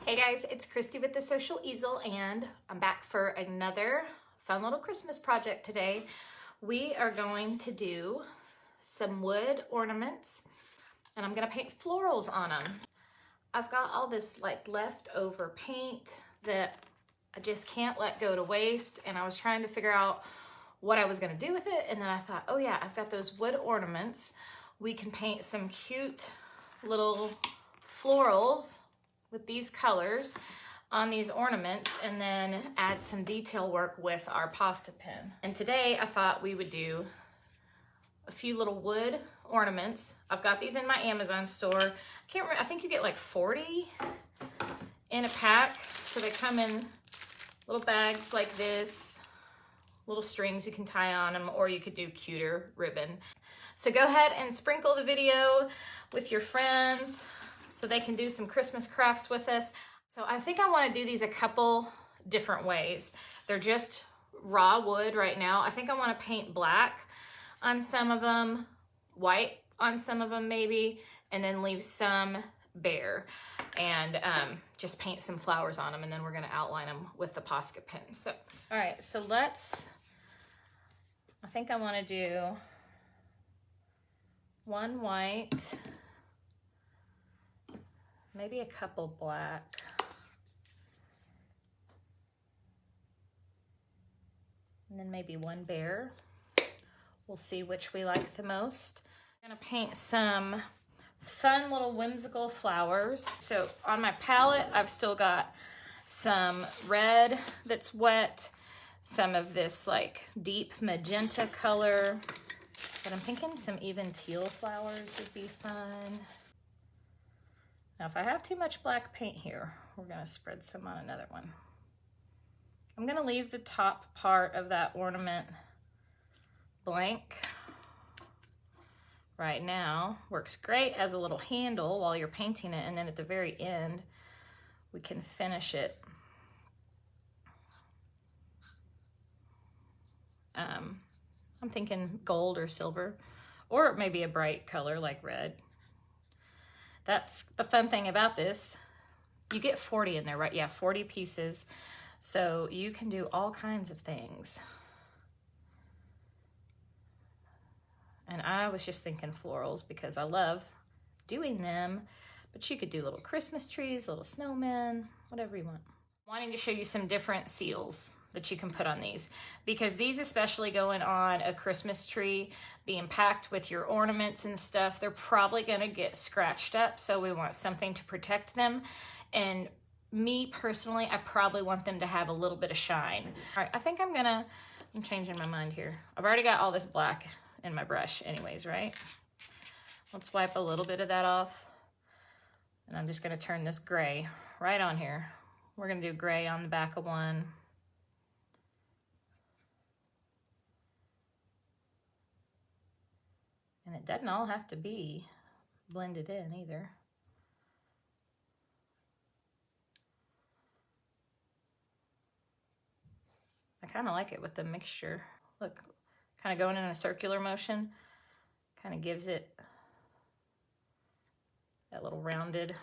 Hey guys, it's Christy with The Social Easel, and I'm back for another fun little Christmas project today. We are going to do some wood ornaments, and I'm gonna paint florals on them. I've got all this like leftover paint that I just can't let go to waste, and I was trying to figure out what I was gonna do with it, and then I thought, oh yeah, I've got those wood ornaments. We can paint some cute little florals with these colors on these ornaments and then add some detail work with our pasta pen. And today I thought we would do a few little wood ornaments. I've got these in my Amazon store. I can't remember, I think you get like 40 in a pack. So they come in little bags like this, little strings you can tie on them, or you could do cuter ribbon. So go ahead and sprinkle the video with your friends so they can do some Christmas crafts with us. So I think I want to do these a couple different ways. They're just raw wood right now. I think I want to paint black on some of them, white on some of them maybe, and then leave some bare and just paint some flowers on them, and then we're going to outline them with the Posca pen. So, all right, so I think I want to do one white, maybe a couple black, and then maybe one bare. We'll see which we like the most. I'm gonna paint some fun little whimsical flowers. So on my palette, I've still got some red that's wet, some of this like deep magenta color, but I'm thinking some even teal flowers would be fun. Now, if I have too much black paint here, we're gonna spread some on another one. I'm gonna leave the top part of that ornament blank right now. Works great as a little handle while you're painting it, and then at the very end, we can finish it. I'm thinking gold or silver, or maybe a bright color like red. That's the fun thing about this. You get 40 in there, right? Yeah, 40 pieces. So you can do all kinds of things. And I was just thinking florals because I love doing them, but you could do little Christmas trees, little snowmen, whatever you want. Wanting to show you some different seals that you can put on these, because these, especially going on a Christmas tree, being packed with your ornaments and stuff, they're probably gonna get scratched up, so we want something to protect them. And me personally, I probably want them to have a little bit of shine. All right, I think I'm changing my mind here. I've already got all this black in my brush anyways, right? Let's wipe a little bit of that off. And I'm just gonna turn this gray right on here. We're gonna do gray on the back of one. And it doesn't all have to be blended in either. I kind of like it with the mixture. Look, kind of going in a circular motion, kind of gives it that little rounded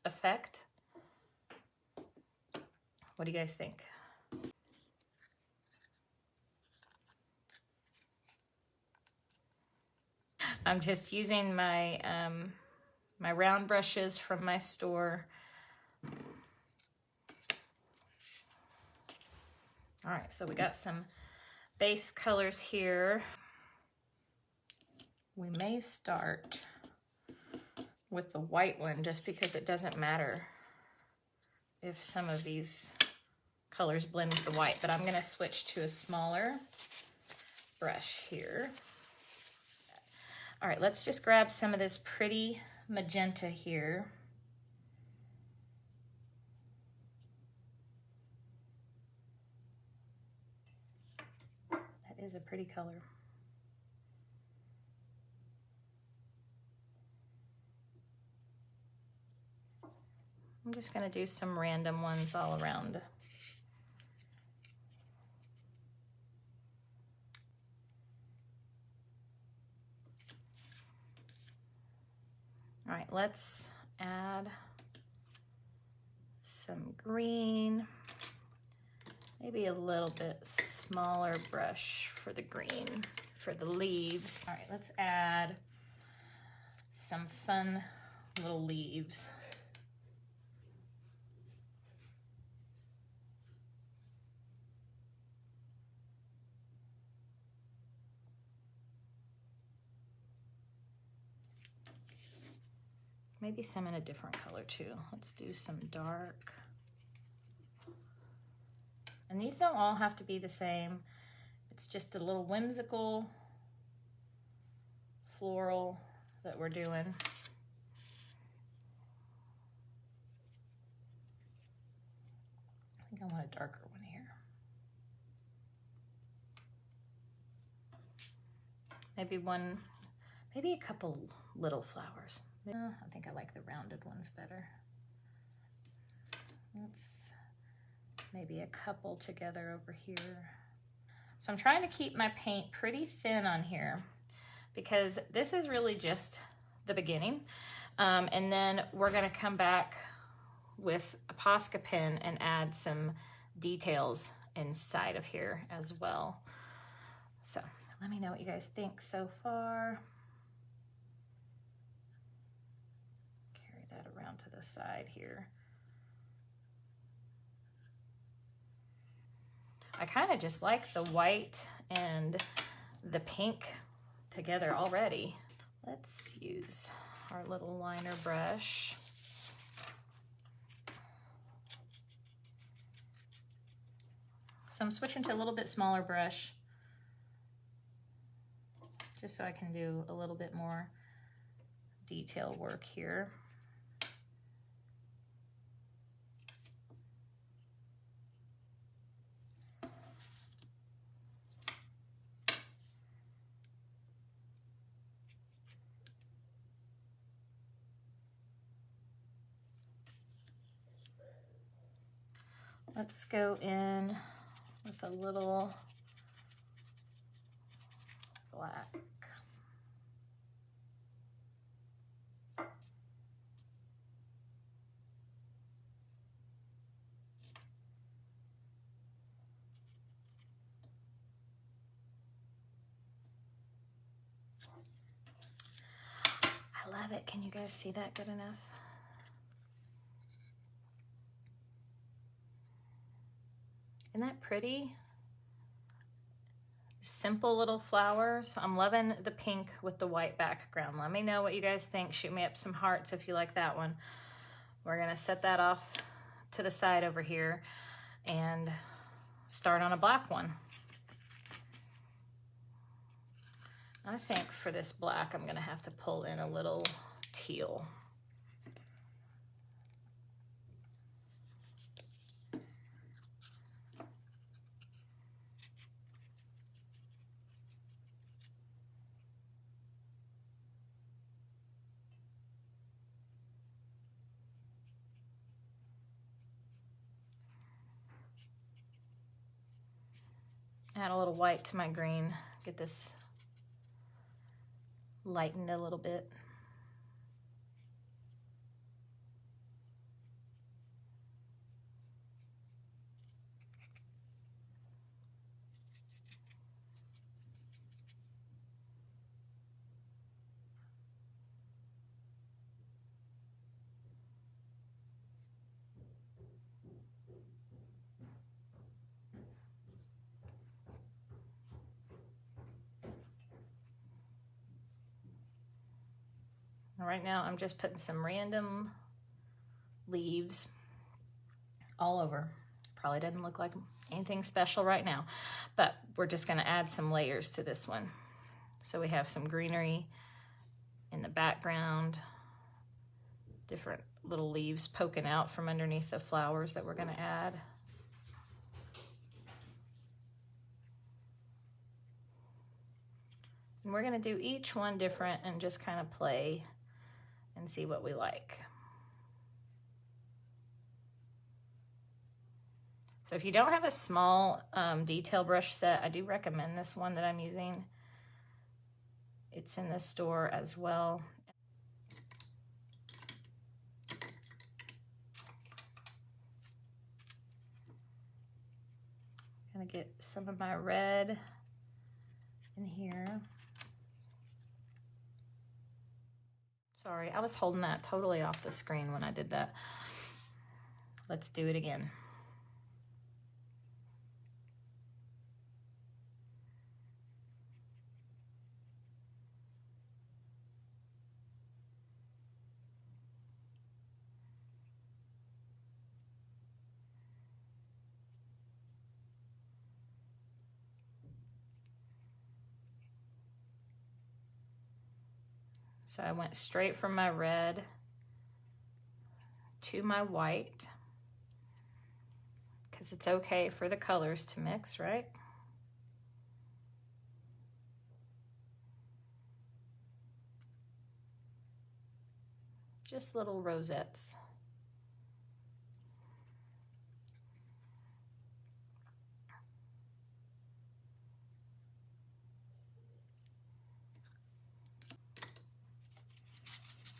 effect. What do you guys think? I'm just using my my round brushes from my store. All right, so we got some base colors here. We may start with the white one just because it doesn't matter if some of these colors blend with the white, but I'm gonna switch to a smaller brush here. All right, let's just grab some of this pretty magenta here. That is a pretty color. I'm just gonna do some random ones all around. All right, let's add some green, maybe a little bit smaller brush for the green, for the leaves. All right, let's add some fun little leaves. Maybe some in a different color too. Let's do some dark. And these don't all have to be the same. It's just a little whimsical floral that we're doing. I think I want a darker one here. Maybe a couple little flowers. I think I like the rounded ones better. Let's maybe a couple together over here. So I'm trying to keep my paint pretty thin on here because this is really just the beginning. And then we're gonna come back with a Posca pen and add some details inside of here as well. So let me know what you guys think so far. Around to the side here. I kind of just like the white and the pink together already. Let's use our little liner brush. So I'm switching to a little bit smaller brush just so I can do a little bit more detail work here. Let's go in with a little black. I love it. Can you guys see that good enough? Isn't that pretty? Simple little flowers. I'm loving the pink with the white background. Let me know what you guys think. Shoot me up some hearts if you like that one. We're gonna set that off to the side over here and start on a black one. I think for this black, I'm gonna have to pull in a little teal. Add a little white to my green, get this lightened a little bit. Right now I'm just putting some random leaves all over. Probably doesn't look like anything special right now, but we're just gonna add some layers to this one. So we have some greenery in the background, different little leaves poking out from underneath the flowers that we're gonna add. And we're gonna do each one different and just kind of play and see what we like. So if you don't have a small detail brush set, I do recommend this one that I'm using. It's in the store as well. gonna get some of my red in here. Sorry, I was holding that totally off the screen when I did that. Let's do it again. So I went straight from my red to my white, because it's okay for the colors to mix, right? Just little rosettes.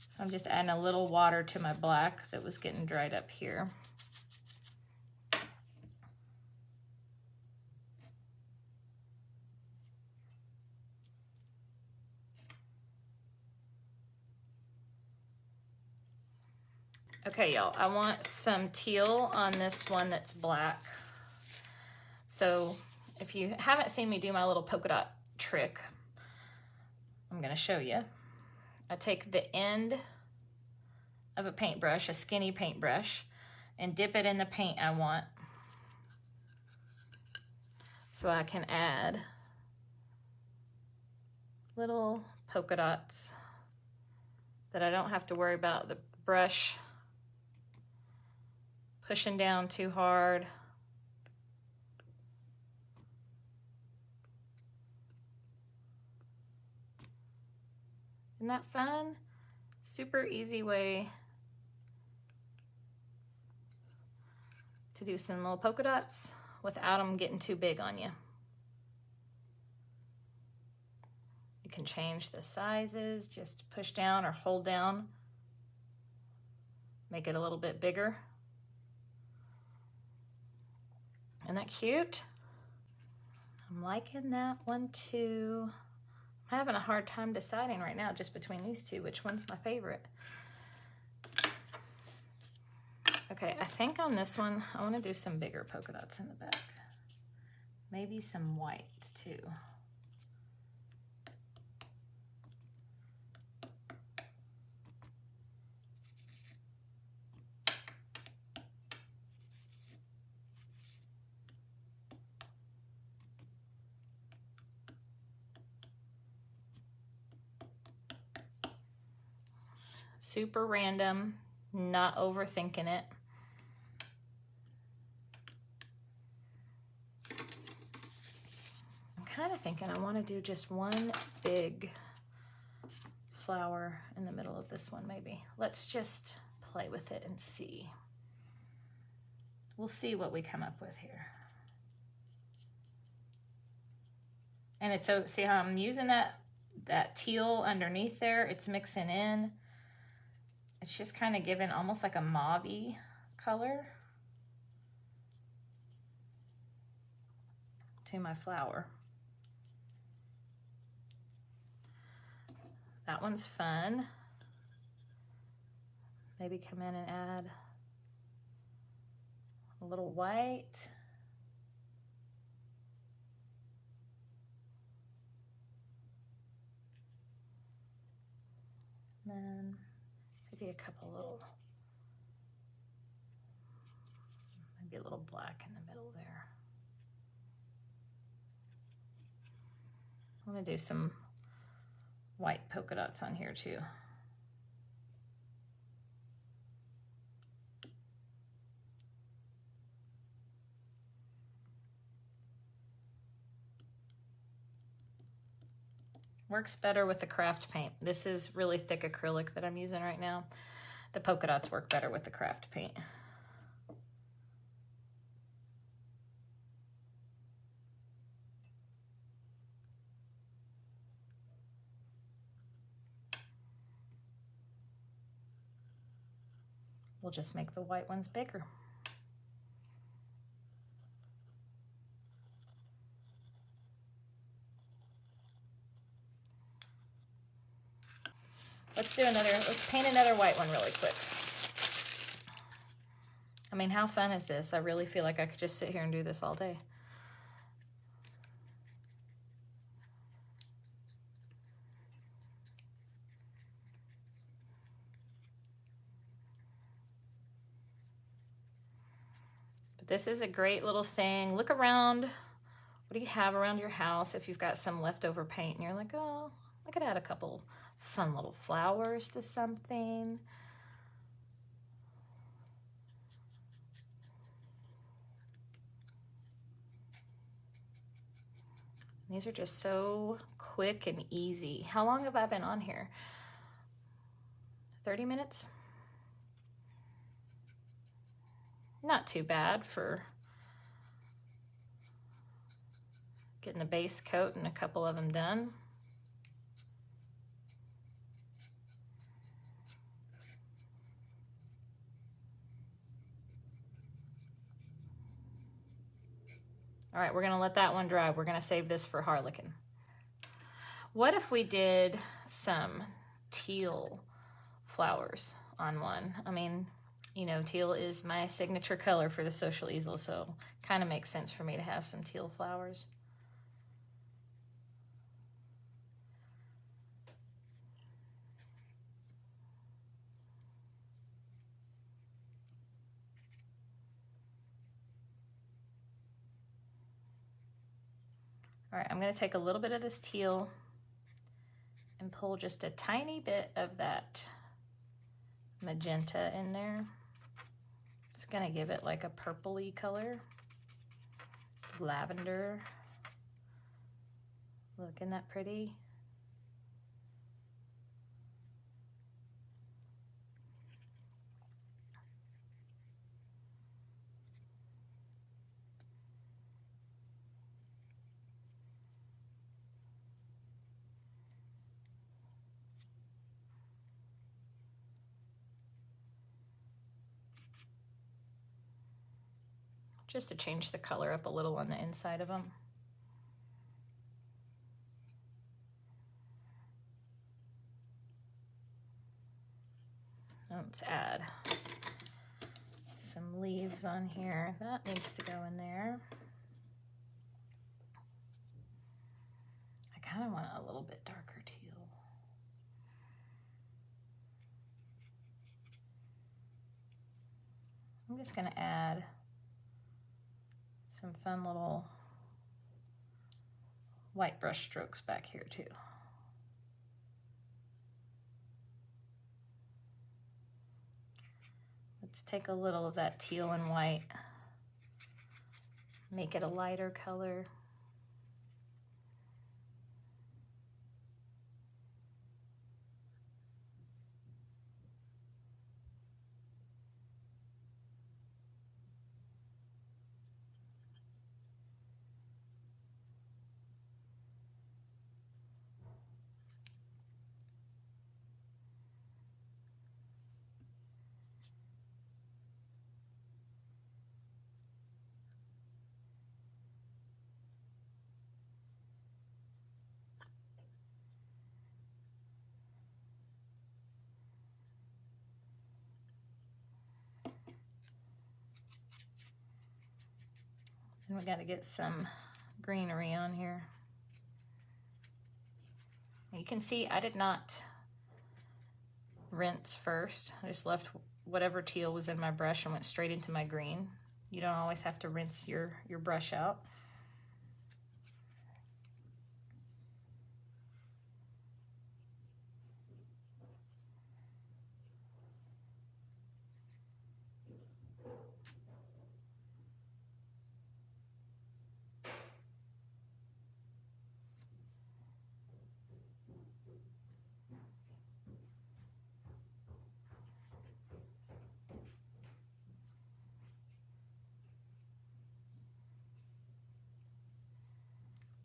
So I'm just adding a little water to my black that was getting dried up here. Okay, y'all, I want some teal on this one that's black. So if you haven't seen me do my little polka dot trick, I'm gonna show you. I take the end of a paintbrush, a skinny paintbrush, and dip it in the paint I want, so I can add little polka dots that I don't have to worry about the brush pushing down too hard. Isn't that fun? Super easy way to do some little polka dots without them getting too big on you. You can change the sizes, just push down or hold down, make it a little bit bigger. Isn't that cute? I'm liking that one too. I'm having a hard time deciding right now just between these two, which one's my favorite. Okay, I think on this one, I want to do some bigger polka dots in the back. Maybe some white too. Super random, not overthinking it. I'm kind of thinking I want to do just one big flower in the middle of this one, maybe. Let's just play with it and see. We'll see what we come up with here. And it's so, see how I'm using that teal underneath there? It's mixing in. It's just kind of giving almost like a mauve-y color to my flower. That one's fun. Maybe come in and add a little white. Then maybe a couple little, maybe a little black in the middle there. I'm gonna do some white polka dots on here too. Works better with the craft paint. This is really thick acrylic that I'm using right now. The polka dots work better with the craft paint. We'll just make the white ones bigger. let's paint another white one really quick. I mean, how fun is this? I really feel like I could just sit here and do this all day. But this is a great little thing. Look around. What do you have around your house if you've got some leftover paint and you're like, oh, I could add a couple fun little flowers to something. These are just so quick and easy. How long have I been on here? 30 minutes? Not too bad for getting the base coat and a couple of them done. All right, we're gonna let that one dry. We're gonna save this for Harlequin. What if we did some teal flowers on one? I mean, you know, teal is my signature color for the social easel, so kind of makes sense for me to have some teal flowers. All right, I'm gonna take a little bit of this teal and pull just a tiny bit of that magenta in there. It's gonna give it like a purpley color. Lavender. Look, isn't that pretty? Just to change the color up a little on the inside of them. Let's add some leaves on here. That needs to go in there. I kind of want a little bit darker teal. I'm just going to add some fun little white brush strokes back here too. Let's take a little of that teal and white, make it a lighter color. And we got to get some greenery on here. You can see I did not rinse first. I just left whatever teal was in my brush and went straight into my green. You don't always have to rinse your brush out.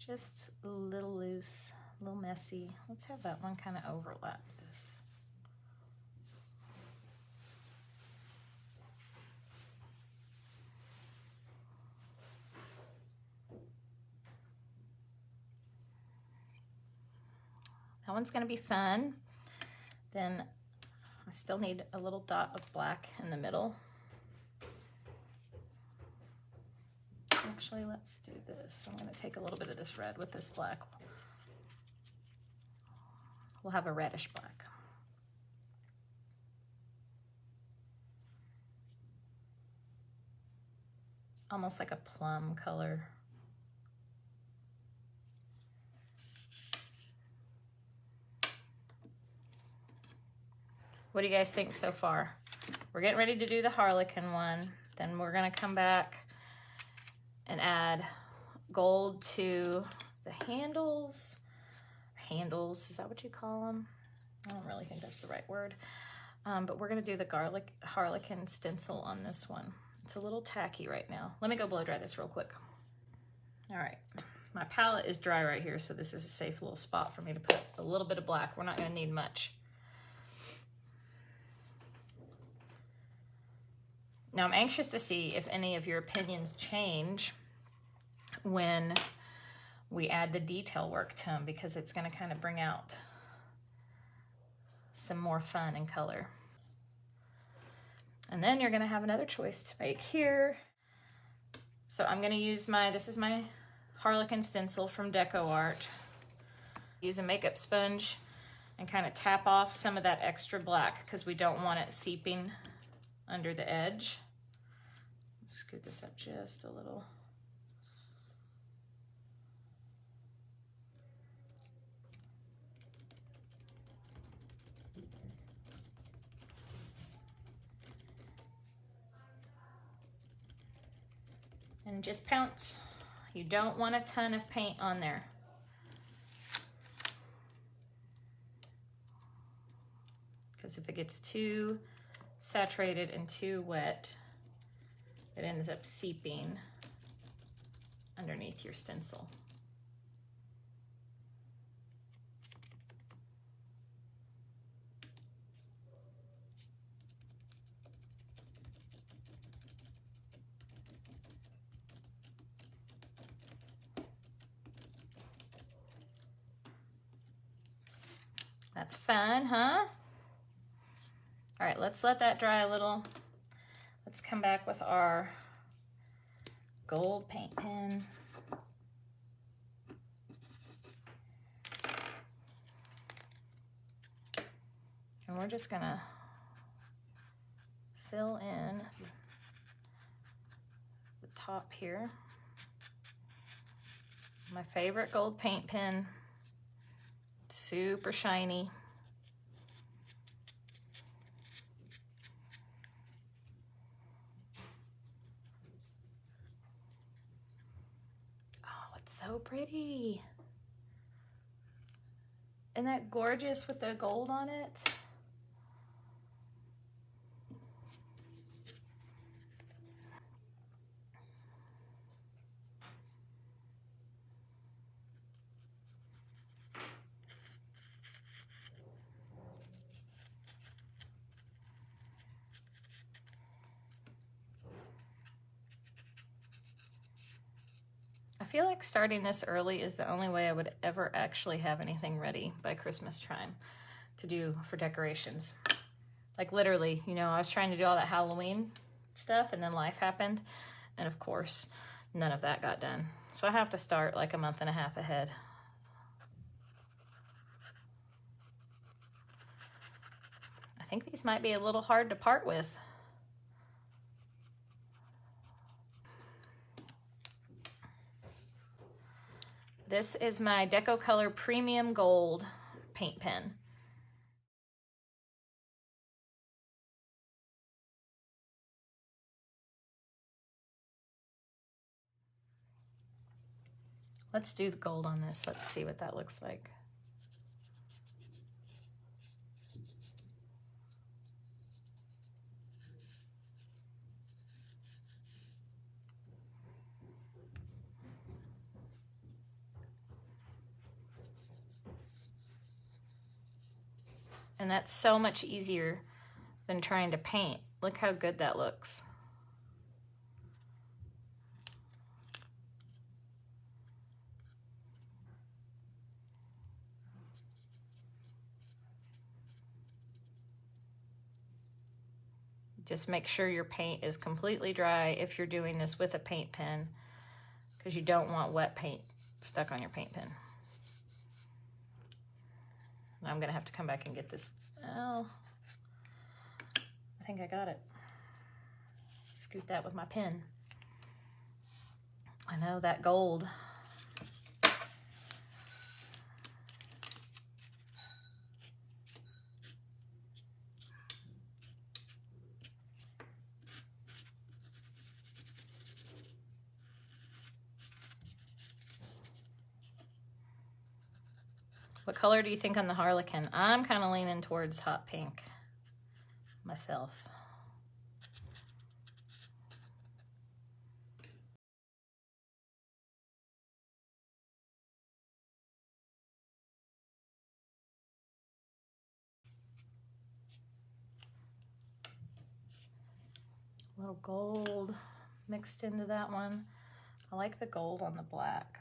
Just a little loose, a little messy. Let's have that one kind of overlap this. That one's going to be fun. Then I still need a little dot of black in the middle. Actually, let's do this. I'm going to take a little bit of this red with this black. We'll have a reddish black. Almost like a plum color. What do you guys think so far? We're getting ready to do the Harlequin one. Then we're gonna come back and add gold to the handles. Handles, is that what you call them? I don't really think that's the right word. But we're gonna do the Harlequin stencil on this one. It's a little tacky right now. Let me go blow dry this real quick. All right, my palette is dry right here, so this is a safe little spot for me to put a little bit of black. We're not gonna need much. Now I'm anxious to see if any of your opinions change when we add the detail work to them, because it's gonna kind of bring out some more fun and color. And then you're gonna have another choice to make here. So I'm gonna use this is my Harlequin stencil from Deco Art. Use a makeup sponge and kind of tap off some of that extra black because we don't want it seeping under the edge. Scoot this up just a little. And just pounce. You don't want a ton of paint on there. Because if it gets too saturated and too wet, it ends up seeping underneath your stencil. That's fun, huh? All right, let's let that dry a little. Let's come back with our gold paint pen. And we're just gonna fill in the top here. My favorite gold paint pen. Super shiny. Oh, it's so pretty. Isn't that gorgeous with the gold on it? I feel like starting this early is the only way I would ever actually have anything ready by Christmas time to do for decorations. Like literally, you know, I was trying to do all that Halloween stuff and then life happened. And of course, none of that got done. So I have to start like a month and a half ahead. I think these might be a little hard to part with. This is my Deco Color Premium Gold paint pen. Let's do the gold on this. Let's see what that looks like. And that's so much easier than trying to paint. Look how good that looks. Just make sure your paint is completely dry if you're doing this with a paint pen, because you don't want wet paint stuck on your paint pen. I'm gonna have to come back and get this. Oh, I think I got it. Scoot that with my pen. I know that gold. What color do you think on the Harlequin? I'm kind of leaning towards hot pink myself. A little gold mixed into that one. I like the gold on the black.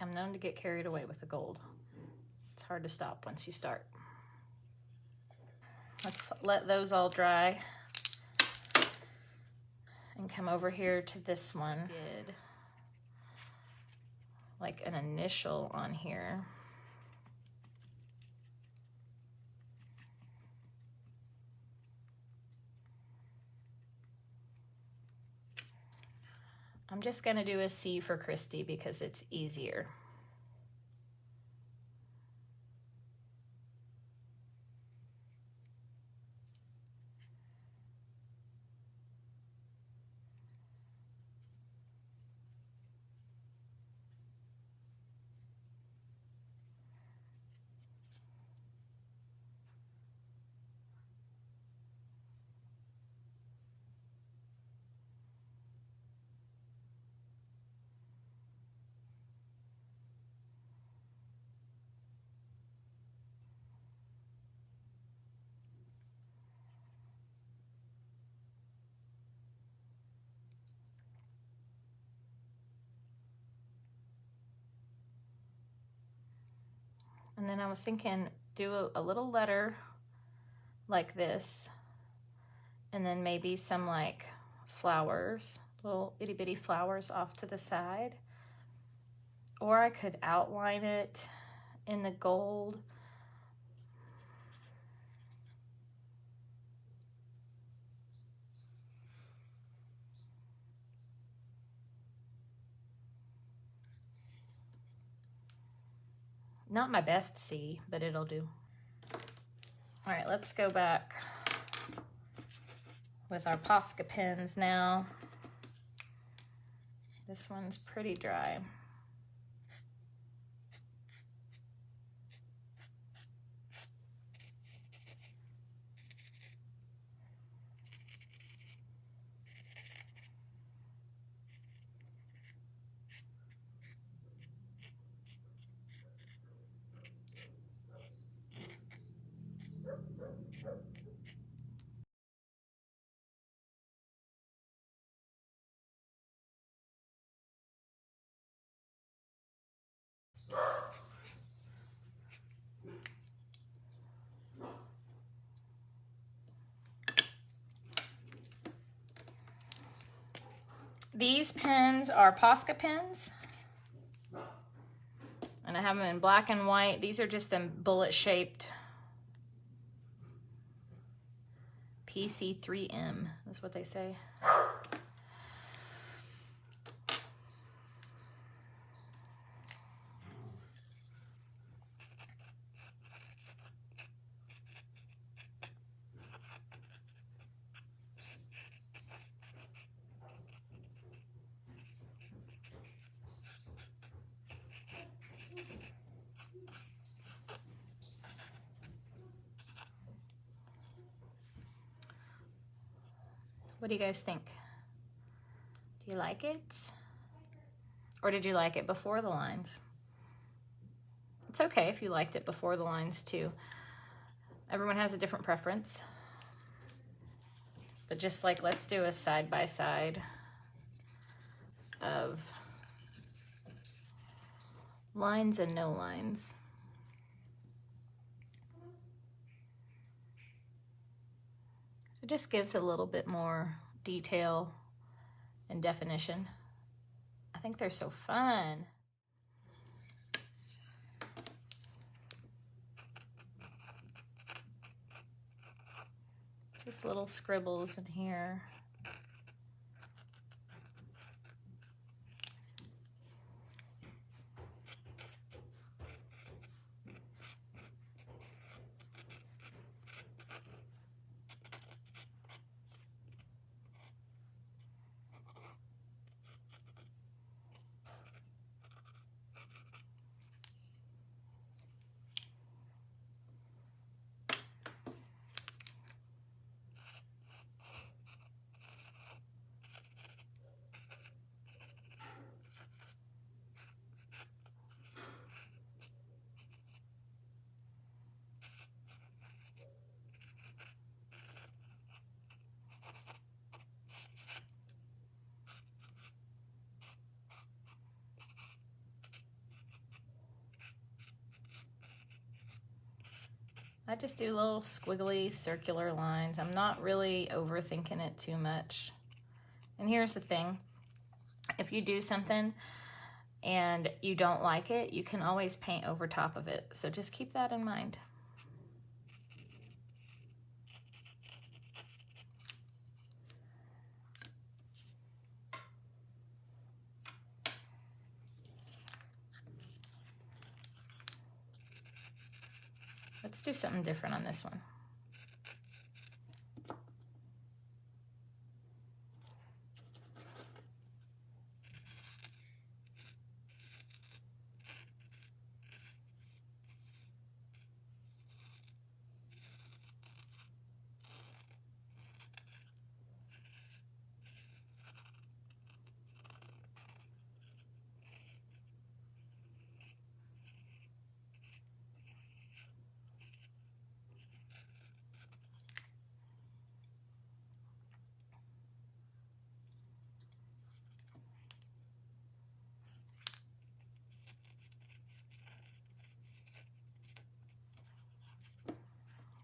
I'm known to get carried away with the gold. It's hard to stop once you start. Let's let those all dry and come over here to this one. Did like an initial on here. I'm just gonna do a C for Christy because it's easier. And then I was thinking, do a little letter like this, and then maybe some like flowers, little itty bitty flowers off to the side. Or I could outline it in the gold. Not my best C, but it'll do. All right, let's go back with our Posca pens now. This one's pretty dry. These pens are Posca pens, and I have them in black and white. These are just them bullet-shaped PC3M, is what they say. What do you guys think? Do you like it? Or did you like it before the lines? It's okay if you liked it before the lines too. Everyone has a different preference. But just like, let's do a side by side of lines and no lines. So it just gives a little bit more detail and definition. I think they're so fun. Just little scribbles in here. I just do little squiggly circular lines. I'm not really overthinking it too much. And here's the thing. If you do something and you don't like it, you can always paint over top of it. So just keep that in mind. Let's do something different on this one.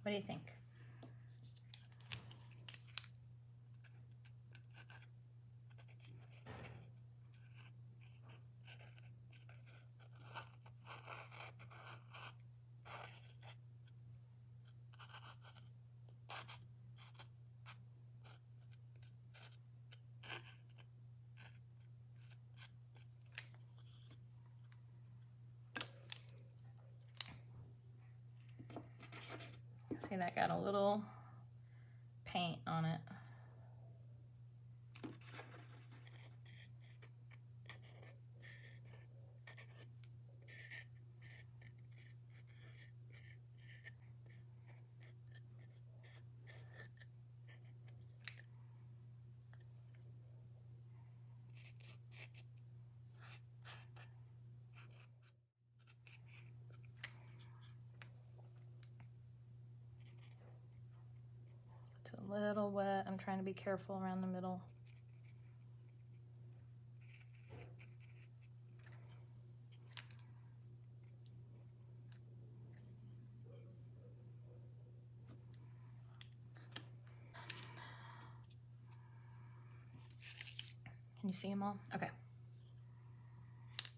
What do you think? See, that got a little paint on it. It's a little wet. I'm trying to be careful around the middle. Can you see them all? Okay.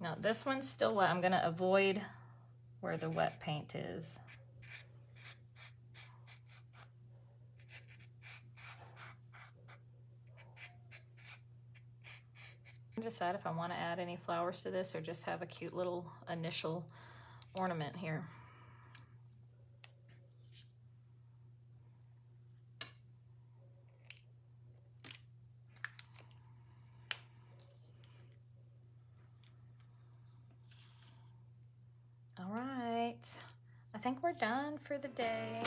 Now this one's still wet. I'm gonna avoid where the wet paint is. Decide if I want to add any flowers to this or just have a cute little initial ornament here. All right, I think we're done for the day.